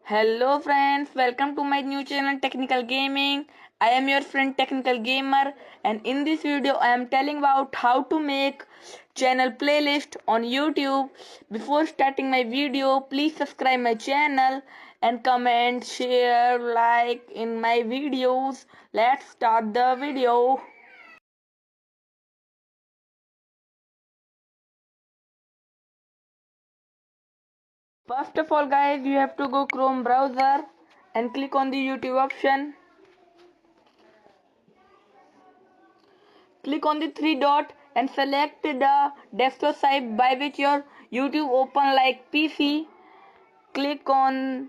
Hello friends, welcome to my new channel Technical Gaming. I am your friend Technical Gamer, and in this video I am telling about how to make channel playlist on YouTube. Before starting my video, please subscribe my channel and comment, share, like in my videos. Let's start the video. First of all guys, you have to go Chrome browser and click on the YouTube option. Click on the three dot and select the desktop site by which your YouTube open like PC. Click on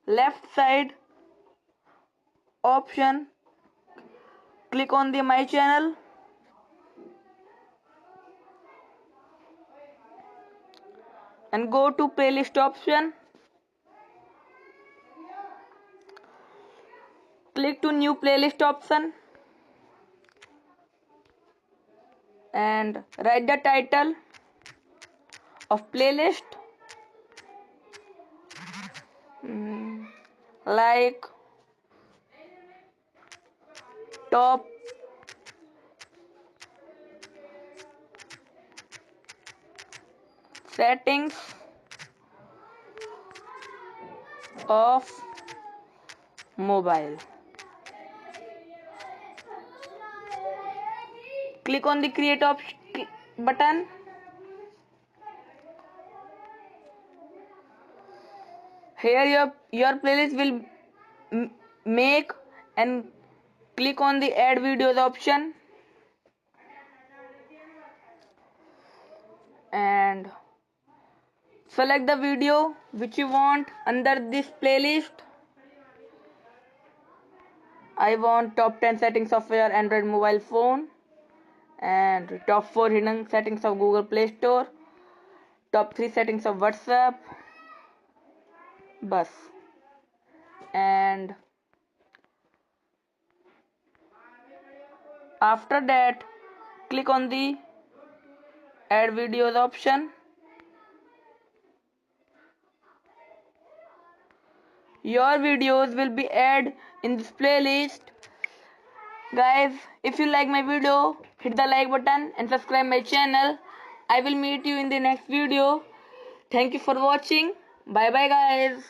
left side option. Click on the my channel and go to playlist option. Click to new playlist option and write the title of playlist like top settings of mobile. Click on the create button. Here your playlist will make, and click on the add videos option and select the video which you want under this playlist. I want top 10 settings of your Android mobile phone, and top 4 hidden settings of Google Play Store, top 3 settings of WhatsApp, bus. And after that, click on the add videos option. Your videos will be added in this playlist. Guys, if you like my video, hit the like button and subscribe my channel. I will meet you in the next video. Thank you for watching. Bye bye guys.